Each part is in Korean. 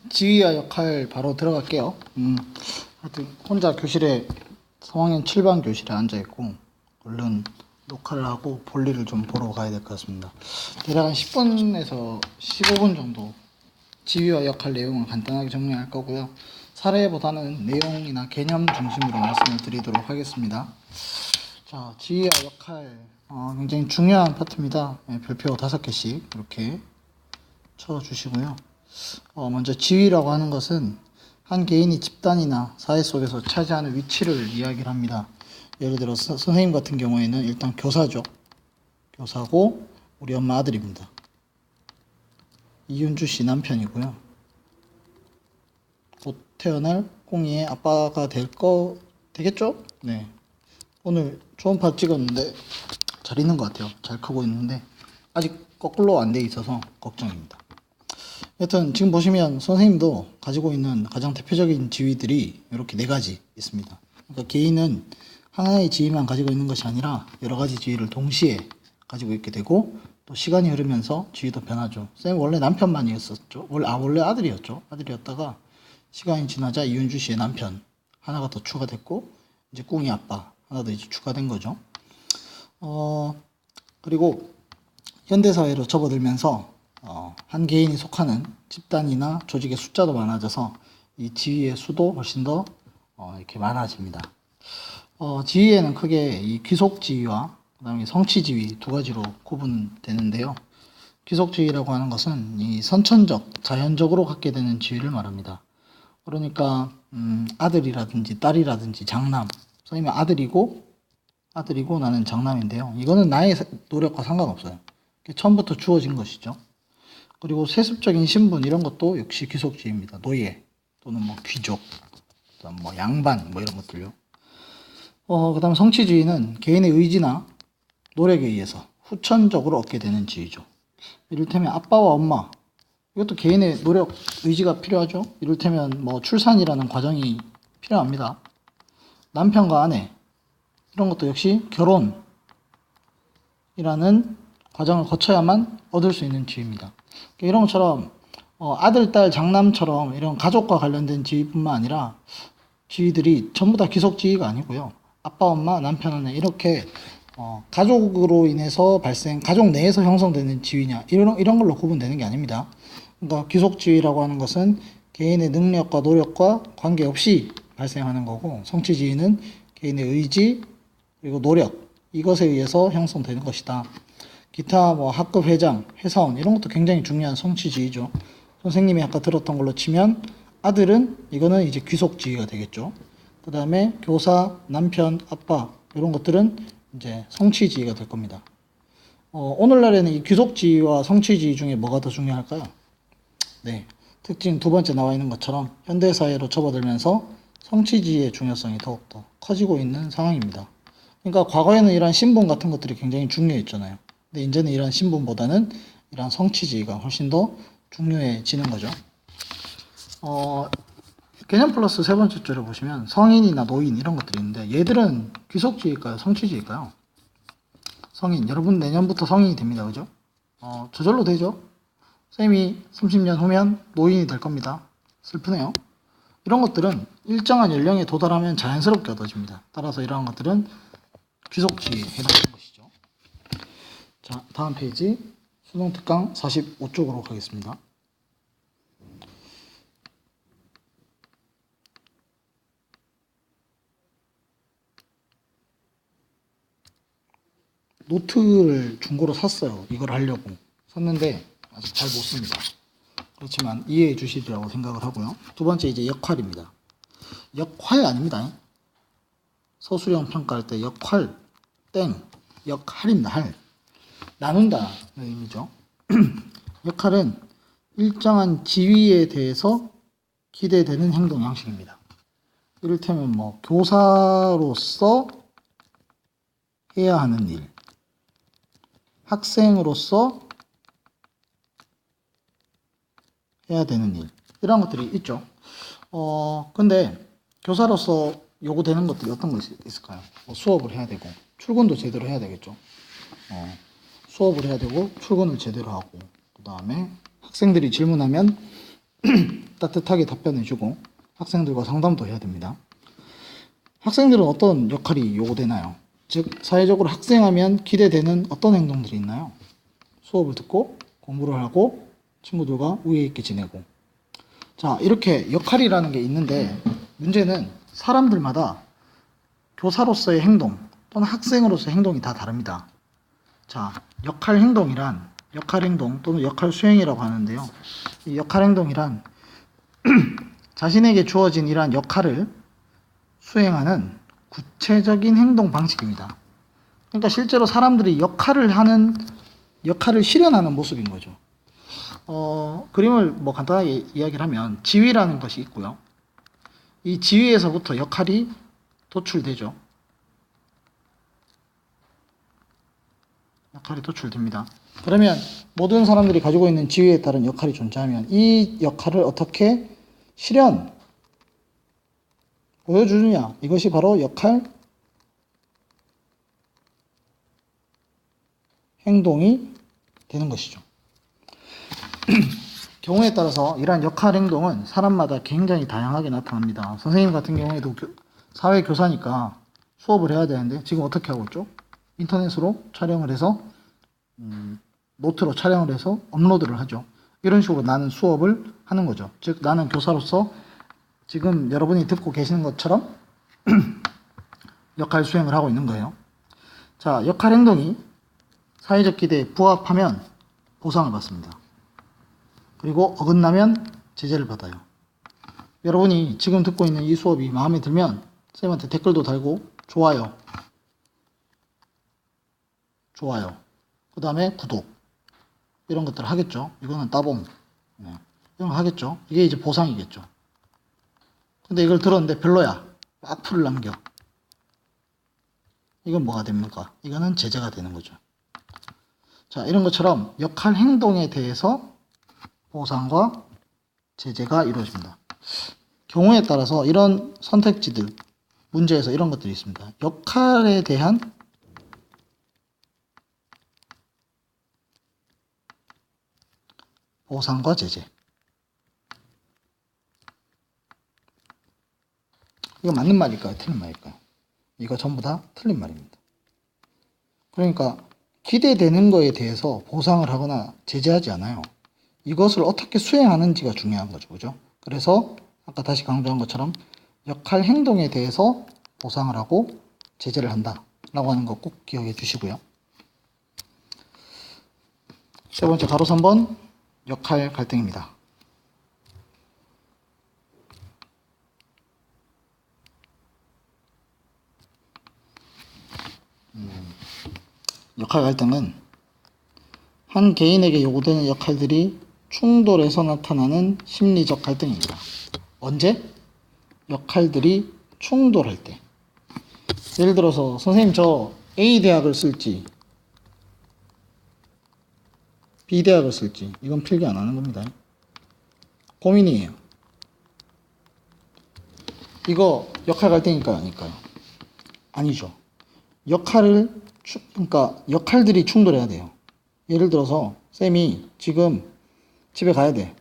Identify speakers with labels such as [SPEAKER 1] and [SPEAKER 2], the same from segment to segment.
[SPEAKER 1] 지휘와 역할 바로 들어갈게요. 하여튼 혼자 교실에 3학년 7반 교실에 앉아 있고 얼른 녹화를 하고 볼일을 좀 보러 가야 될 것 같습니다. 대략 한 10분에서 15분 정도 지휘와 역할 내용을 간단하게 정리할 거고요. 사례보다는 내용이나 개념 중심으로 말씀을 드리도록 하겠습니다. 자, 지휘와 역할 굉장히 중요한 파트입니다. 별표 5개씩 이렇게 쳐주시고요. 먼저 지위라고 하는 것은 한 개인이 집단이나 사회 속에서 차지하는 위치를 이야기를 합니다. 예를 들어 선생님 같은 경우에는 일단 교사죠. 교사고 우리 엄마 아들입니다. 이윤주 씨 남편이고요. 곧 태어날 꽁이의 아빠가 되겠죠? 네. 오늘 초음파 찍었는데 잘 있는 것 같아요. 잘 크고 있는데 아직 거꾸로 안 돼 있어서 걱정입니다. 여튼 지금 보시면 선생님도 가지고 있는 가장 대표적인 지위들이 이렇게 4가지 있습니다. 그러니까 개인은 하나의 지위만 가지고 있는 것이 아니라 여러 가지 지위를 동시에 가지고 있게 되고 또 시간이 흐르면서 지위도 변하죠. 쌤 원래 남편만이었었죠. 원래 아들이었죠. 아들이었다가 시간이 지나자 이윤주 씨의 남편 하나가 더 추가됐고 이제 꿍이 아빠 하나 더 이제 추가된 거죠. 그리고 현대사회로 접어들면서 한 개인이 속하는 집단이나 조직의 숫자도 많아져서 이 지위의 수도 훨씬 더 이렇게 많아집니다. 지위에는 크게 이 귀속 지위와 그다음에 성취 지위 2가지로 구분되는데요. 귀속 지위라고 하는 것은 이 선천적, 자연적으로 갖게 되는 지위를 말합니다. 그러니까 아들이라든지 딸이라든지 장남, 선생님이 아들이고 나는 장남인데요. 이거는 나의 노력과 상관없어요. 처음부터 주어진 것이죠. 그리고 세습적인 신분 이런 것도 역시 귀속지위입니다. 노예 또는 뭐 귀족, 그다음 뭐 양반 뭐 이런 것들요. 그다음 성취지위는 개인의 의지나 노력에 의해서 후천적으로 얻게 되는 지위죠. 이를테면 아빠와 엄마 이것도 개인의 노력, 의지가 필요하죠. 이를테면 뭐 출산이라는 과정이 필요합니다. 남편과 아내 이런 것도 역시 결혼이라는 과정을 거쳐야만 얻을 수 있는 지위입니다. 이런 것처럼 아들, 딸, 장남처럼 이런 가족과 관련된 지위뿐만 아니라 지위들이 전부 다 귀속 지위가 아니고요. 아빠, 엄마, 남편, 아내 이렇게 가족으로 인해서 가족 내에서 형성되는 지위냐 이런 걸로 구분되는 게 아닙니다. 그러니까 귀속 지위라고 하는 것은 개인의 능력과 노력과 관계없이 발생하는 거고 성취 지위는 개인의 의지 그리고 노력 이것에 의해서 형성되는 것이다. 기타 뭐 학급 회장, 회사원 이런 것도 굉장히 중요한 성취지위죠. 선생님이 아까 들었던 걸로 치면 아들은 이거는 이제 귀속지위가 되겠죠. 그 다음에 교사, 남편, 아빠 이런 것들은 이제 성취지위가 될 겁니다. 오늘날에는 이 귀속지위와 성취지위 중에 뭐가 더 중요할까요? 네, 특징 2번째 나와 있는 것처럼 현대사회로 접어들면서 성취지위의 중요성이 더욱더 커지고 있는 상황입니다. 그러니까 과거에는 이러한 신분 같은 것들이 굉장히 중요했잖아요. 근데 이제는 이런 신분보다는 이런 성취지위가 훨씬 더 중요해지는 거죠. 개념 플러스 3번째 줄을 보시면 성인이나 노인 이런 것들이 있는데 얘들은 귀속지위일까요? 성취지위일까요? 성인. 여러분 내년부터 성인이 됩니다. 그죠? 저절로 되죠? 쌤이 30년 후면 노인이 될 겁니다. 슬프네요. 이런 것들은 일정한 연령에 도달하면 자연스럽게 얻어집니다. 따라서 이러한 것들은 귀속지위에 해당하는 것이죠. 자, 다음 페이지 수능 특강 45쪽으로 가겠습니다. 노트를 중고로 샀어요. 이걸 하려고 샀는데 아직 잘 못 씁니다. 그렇지만 이해해 주시리라고 생각을 하고요. 2번째 이제 역할입니다. 역할 아닙니다. 서술형 평가할 때 역할 역할입니다. 할 나눈다는 의미죠. 역할은 일정한 지위에 대해서 기대되는 행동 양식입니다. 이를테면 뭐 교사로서 해야 하는 일, 학생으로서 해야 되는 일 이런 것들이 있죠. 근데 교사로서 요구되는 것들이 어떤 것이 있을까요? 수업을 해야 되고 출근도 제대로 해야 되겠죠. 수업을 해야 되고 출근을 제대로 하고 그 다음에 학생들이 질문하면 따뜻하게 답변해주고 학생들과 상담도 해야 됩니다. 학생들은 어떤 역할이 요구되나요? 즉 사회적으로 학생하면 기대되는 어떤 행동들이 있나요? 수업을 듣고 공부를 하고 친구들과 우애 있게 지내고. 자, 이렇게 역할이라는 게 있는데 문제는 사람들마다 교사로서의 행동 또는 학생으로서의 행동이 다 다릅니다. 자, 역할 행동 또는 역할 수행이라고 하는데요. 이 역할 행동이란 자신에게 주어진 이러한 역할을 수행하는 구체적인 행동 방식입니다. 그러니까 실제로 사람들이 역할을 실현하는 모습인 거죠. 그림을 뭐 간단하게 이야기를 하면 지위라는 것이 있고요. 이 지위에서부터 역할이 도출되죠. 역할이 도출됩니다. 그러면 모든 사람들이 가지고 있는 지위에 따른 역할이 존재하면 이 역할을 어떻게 보여주느냐, 이것이 바로 역할 행동이 되는 것이죠. 경우에 따라서 이러한 역할 행동은 사람마다 굉장히 다양하게 나타납니다. 선생님 같은 경우에도 사회교사니까 수업을 해야 되는데 지금 어떻게 하고 있죠? 인터넷으로 촬영을 해서 노트로 촬영을 해서 업로드를 하죠. 이런 식으로 나는 수업을 하는 거죠. 즉 나는 교사로서 지금 여러분이 듣고 계시는 것처럼 역할 수행을 하고 있는 거예요. 자, 역할 행동이 사회적 기대에 부합하면 보상을 받습니다. 그리고 어긋나면 제재를 받아요. 여러분이 지금 듣고 있는 이 수업이 마음에 들면 쌤한테 댓글도 달고 좋아요, 그 다음에 구독 이런 것들을 하겠죠. 이거는 따봉, 네. 이런 거 하겠죠. 이게 이제 보상이겠죠. 근데 이걸 들었는데 별로야, 악플을 남겨. 이건 뭐가 됩니까? 이거는 제재가 되는 거죠. 자, 이런 것처럼 역할 행동에 대해서 보상과 제재가 이루어집니다. 경우에 따라서 이런 선택지들, 문제에서 이런 것들이 있습니다. 역할에 대한 보상과 제재. 이거 맞는 말일까요? 틀린 말일까요? 이거 전부 다 틀린 말입니다. 그러니까 기대되는 거에 대해서 보상을 하거나 제재하지 않아요. 이것을 어떻게 수행하는지가 중요한 거죠. 그죠? 그래서 아까 다시 강조한 것처럼 역할 행동에 대해서 보상을 하고 제재를 한다 라고 하는 거 꼭 기억해 주시고요. 세 번째 가로 3번 역할 갈등입니다. 역할 갈등은 한 개인에게 요구되는 역할들이 충돌해서 나타나는 심리적 갈등입니다. 언제? 역할들이 충돌할 때. 예를 들어서 선생님 저 A 대학을 쓸지 B 대학을 쓸지 이건 필기 안 하는 겁니다. 고민이에요. 이거 역할 갈등일까요? 아닐까요? 아니죠. 그러니까 역할들이 충돌해야 돼요. 예를 들어서 쌤이 지금 집에 가야 돼.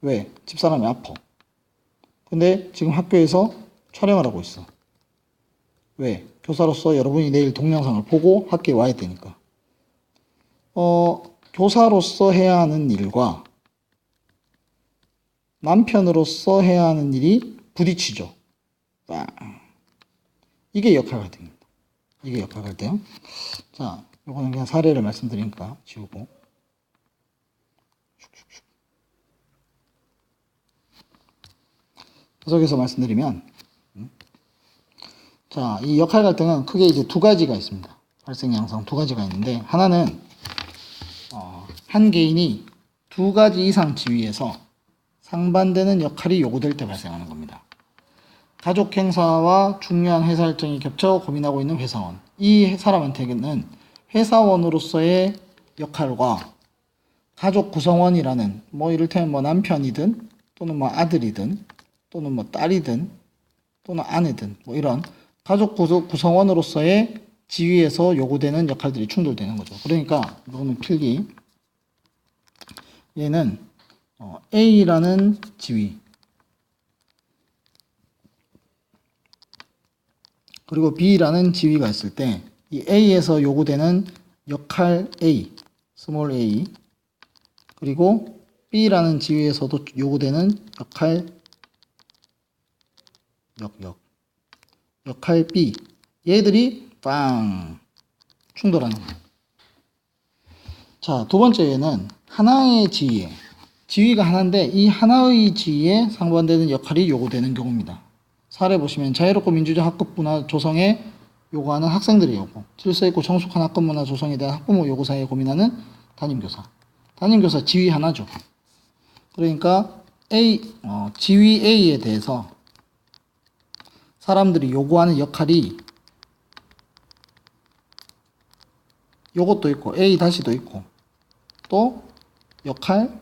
[SPEAKER 1] 왜? 집사람이 아파. 근데 지금 학교에서 촬영을 하고 있어. 왜? 교사로서 여러분이 내일 동영상을 보고 학교에 와야 되니까. 교사로서 해야 하는 일과 남편으로서 해야 하는 일이 부딪히죠. 이게 역할 갈등입니다. 이게 역할 갈등. 자, 요거는 그냥 사례를 말씀드리니까 지우고. 계속해서 말씀드리면, 자, 이 역할 갈등은 크게 이제 두 가지가 있습니다. 발생 양상 두 가지가 있는데, 하나는, 한 개인이 두 가지 이상 지위에서 상반되는 역할이 요구될 때 발생하는 겁니다. 가족 행사와 중요한 회사 일정이 겹쳐 고민하고 있는 회사원. 이 사람한테는 회사원으로서의 역할과 가족 구성원이라는 뭐 이를테면 뭐 남편이든 또는 뭐 아들이든 또는 뭐 딸이든 또는 아내든 뭐 이런 가족 구성원으로서의 지위에서 요구되는 역할들이 충돌되는 거죠. 그러니까 이거는 필기. 얘는 A라는 지위 그리고 B라는 지위가 있을 때 이 A에서 요구되는 역할 A, 스몰 a 그리고 B라는 지위에서도 요구되는 역할 역할 B 얘들이 빵 충돌하는 거예요. 자, 두 번째는 하나의 지위가 하나인데 이 하나의 지위에 상반되는 역할이 요구되는 경우입니다. 사례 보시면 자유롭고 민주적 학급 문화 조성에 요구하는 학생들의 요구, 질서 있고 정숙한 학급 문화 조성에 대한 학부모 요구 사이에 고민하는 담임교사. 담임교사 지위 하나죠. 그러니까 지위 A에 대해서 사람들이 요구하는 역할이 요것도 있고 A 다시도 있고 또 역할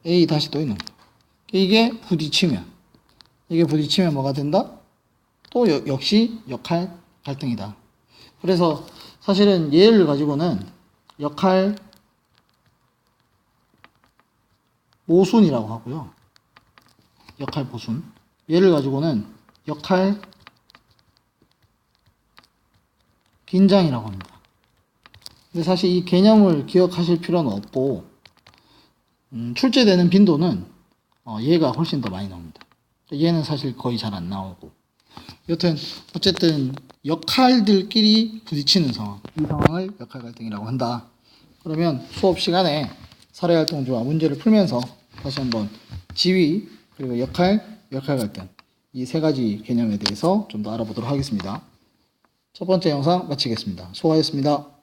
[SPEAKER 1] A 다시도 있는 거예요. 이게 부딪히면 뭐가 된다? 또 역시 역할 갈등이다. 그래서 사실은 얘를 가지고는 역할 모순이라고 하고요. 역할 모순. 얘를 가지고는 역할 빈장이라고 합니다. 근데 사실 이 개념을 기억하실 필요는 없고 출제되는 빈도는 얘가 훨씬 더 많이 나옵니다. 얘는 사실 거의 잘 안 나오고 여튼 어쨌든 역할들끼리 부딪히는 상황, 이 상황을 역할 갈등이라고 한다. 그러면 수업 시간에 사례활동주와 문제를 풀면서 다시 한번 지위 그리고 역할 갈등 이 세 가지 개념에 대해서 좀 더 알아보도록 하겠습니다. 첫 번째 영상 마치겠습니다. 수고하셨습니다.